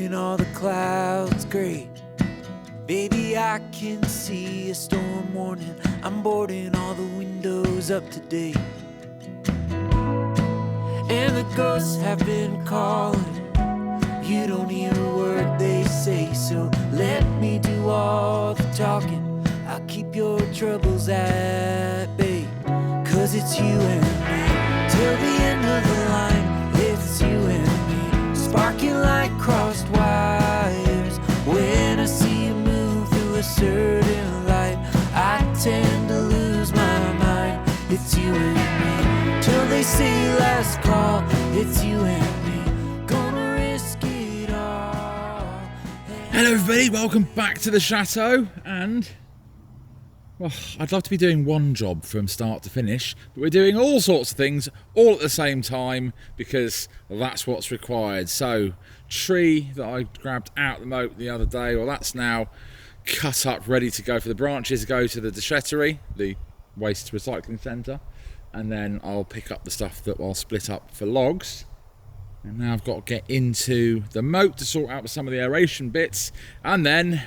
painting all the clouds gray. Baby, I can see a storm warning. I'm boarding all the windows up today. And the ghosts have been calling. You don't hear a word they say, so let me do all the talking. I'll keep your troubles at bay. 'Cause it's you and me till the end of the line. It's you and me, sparking like crossed wires. When I see you move through a certain light, I tend to lose my mind. It's you and me till they say last call. It's you and me, gonna risk it all. Hello everybody, welcome back to the Chateau. And well, I'd love to be doing one job from start to finish, but we're doing all sorts of things all at the same time because that's what's required. So, tree that I grabbed out the moat the other day, well, that's now cut up, ready to go for the branches to go to the déchetterie, the waste recycling centre, and then I'll pick up the stuff that I'll split up for logs. And now I've got to get into the moat to sort out some of the aeration bits, and then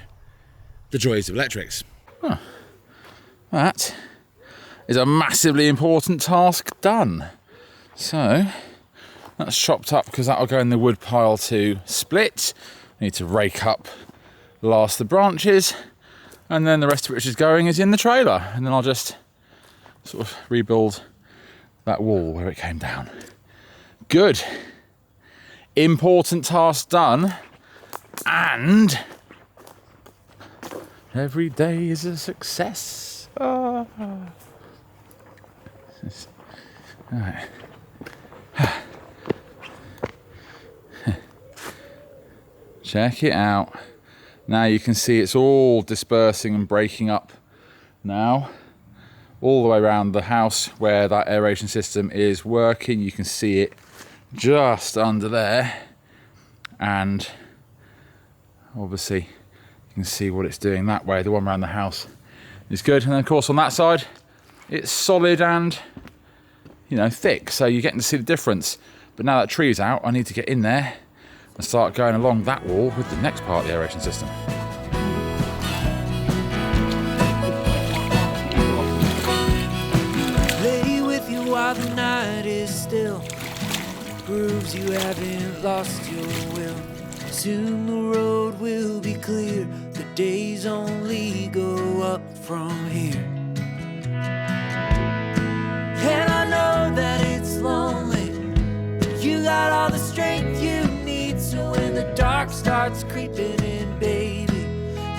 the joys of electrics. Huh. That is a massively important task done. So that's chopped up because that'll go in the wood pile to split. I need to rake up the last of the branches, and then the rest of which is going is in the trailer, and then I'll just sort of rebuild that wall where it came down. Good. Important task done, and every day is a success. All right. Check it out. Now you can see it's all dispersing and breaking up now. All the way around the house where that aeration system is working. You can see it just under there. And obviously you can see what it's doing that way. The one around the house is good. And then of course on that side, it's solid and, thick. So you're getting to see the difference. But now that tree's out, I need to get in there and start going along that wall with the next part of the aeration system. Lay with you while the night is still, proves you haven't lost your will. Soon the road will be clear, the days only go up from here. And I know that it's lonely, you got all the strength you need. So when the dark starts creeping in, baby,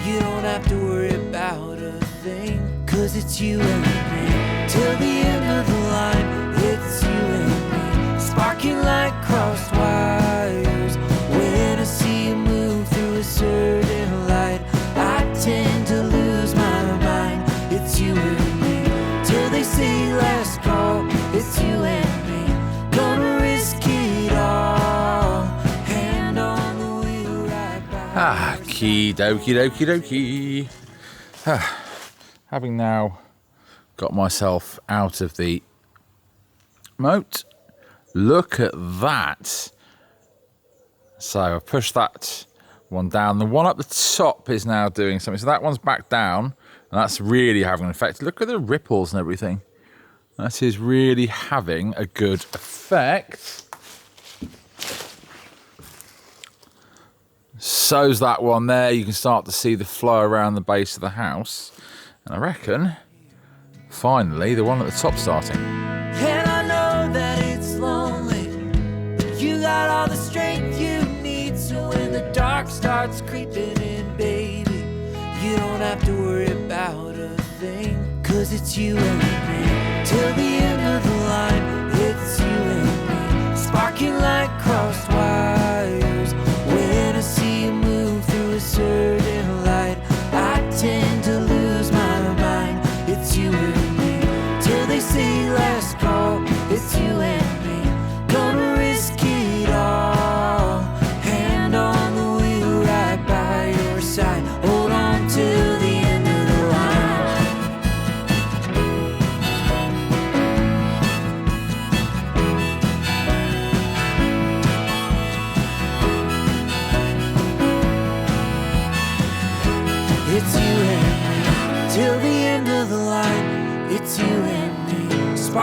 you don't have to worry about a thing. 'Cause it's you and me till the end of the line. It's you and me, sparking like crossed wires. When I see you move through a certain light, I tend to lose my mind. It's you and me till they say last call. It's you and me, gonna risk it all. Hand on the wheel right by. Okie dokie. Having now got myself out of the moat, look at that. So I've pushed that one down. The one up the top is now doing something. So that one's back down, and that's really having an effect. Look at the ripples and everything. That is really having a good effect. So's that one there. You can start to see the flow around the base of the house. And I reckon, finally, the one at the top starting. And I know that it's lonely, you got all the strength you need. So when the dark starts creeping in, baby, you don't have to worry about a thing. 'Cause it's you and me till the end of the line. It's you and me, sparking like crossed wires. When I see you move through a certain light, I tend to lose my mind. It's you and me till they say last call. It's you and me, gonna risk it all. Hand on the wheel right by your side. Hold on till the end of the line.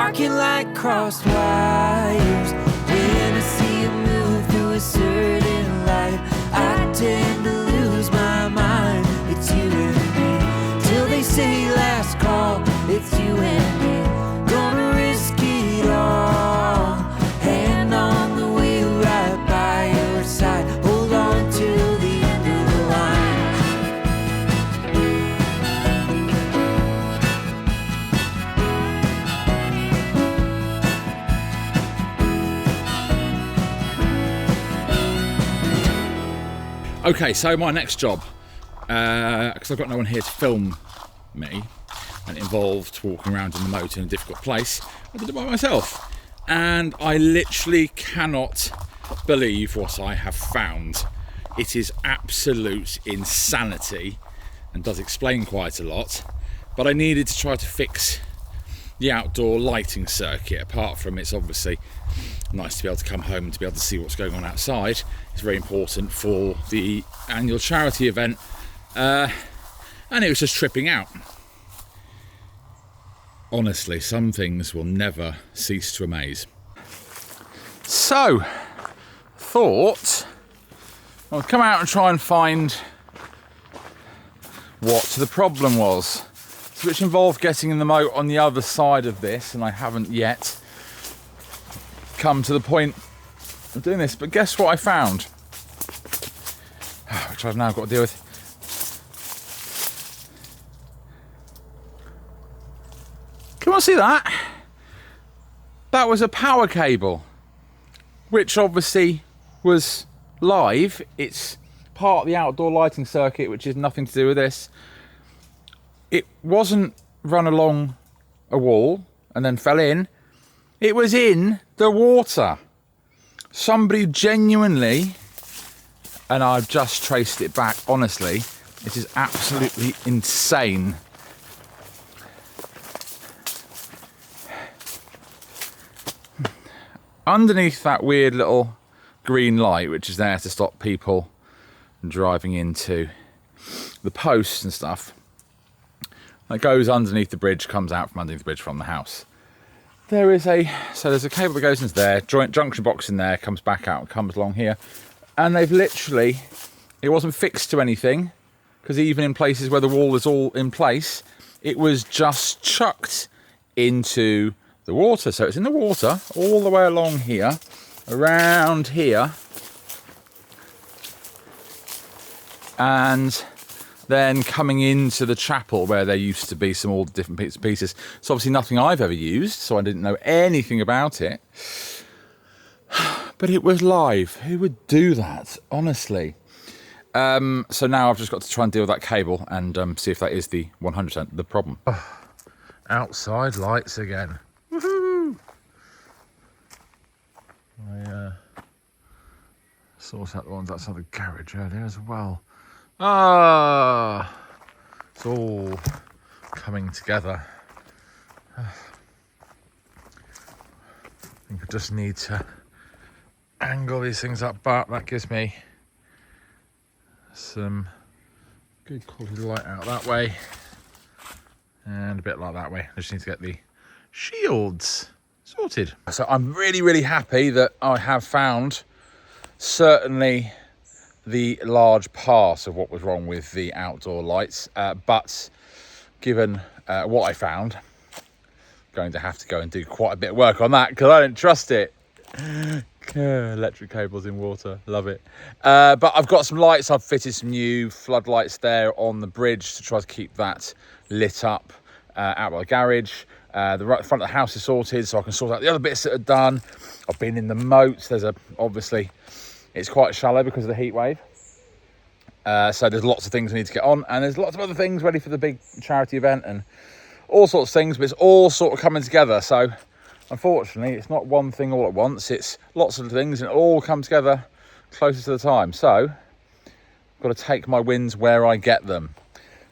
sparking like crossed wires. When I see you move through a certain light, I tend to lose my mind. It's you and me, till they say last call. It's you and me, gonna risk it all. Hand on the wheel, right by your side. Hold on till the end of the line. Okay, so my next job, because I've got no one here to film me, and it involved walking around in the moat in a difficult place, I did it by myself. And I literally cannot believe what I have found. It is absolute insanity and does explain quite a lot. But I needed to try to fix the outdoor lighting circuit. Apart from it's obviously nice to be able to come home and to be able to see what's going on outside. It's very important for the annual charity event. And it was just tripping out. Honestly, some things will never cease to amaze. So, thought I'll come out and try and find what the problem was, which involved getting in the moat on the other side of this, and I haven't yet come to the point of doing this. But guess what I found, which I've now got to deal with. Can you see that? That was a power cable, which obviously was live. It's part of the outdoor lighting circuit, which is nothing to do with this. It wasn't run along a wall and then fell in. It was in the water. Somebody genuinely, and I've just traced it back, honestly, it is absolutely insane. Underneath that weird little green light, which is there to stop people driving into the posts and stuff, that goes underneath the bridge, comes out from underneath the bridge from the house. There's a cable that goes into there, joint junction box in there, comes back out and comes along here. And they've literally, it wasn't fixed to anything, because even in places where the wall is all in place, it was just chucked into the water. So it's in the water all the way along here, around here, and then coming into the chapel where there used to be some all different bits and pieces. It's obviously nothing I've ever used, so I didn't know anything about it. But it was live. Who would do that, honestly? So now I've just got to try and deal with that cable and see if that is the 100% the problem. Oh, outside lights again. Woohoo! I sort out the ones outside the garage earlier as well. Ah, it's all coming together. I think I just need to angle these things up, but that gives me some good quality light out that way and a bit like that way. I just need to get the shields sorted. So I'm really, really happy that I have found certainly the large part of what was wrong with the outdoor lights, but given what I found, I'm going to have to go and do quite a bit of work on that because I don't trust it. Electric cables in water, love it. But I've got some lights. I've fitted some new floodlights there on the bridge to try to keep that lit up out by the garage. The front of the house is sorted, so I can sort out the other bits that are done. I've been in the moat. Obviously it's quite shallow because of the heat wave. So there's lots of things I need to get on, and there's lots of other things ready for the big charity event and all sorts of things, but it's all sort of coming together. So unfortunately, it's not one thing all at once. It's lots of things and it all comes together closer to the time. So I've got to take my wins where I get them.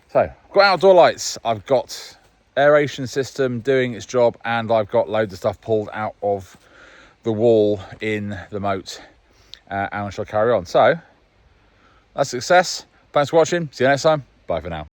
So I've got outdoor lights. I've got aeration system doing its job, and I've got loads of stuff pulled out of the wall in the moat. And I shall carry on. So that's success. Thanks for watching. See you next time. Bye for now.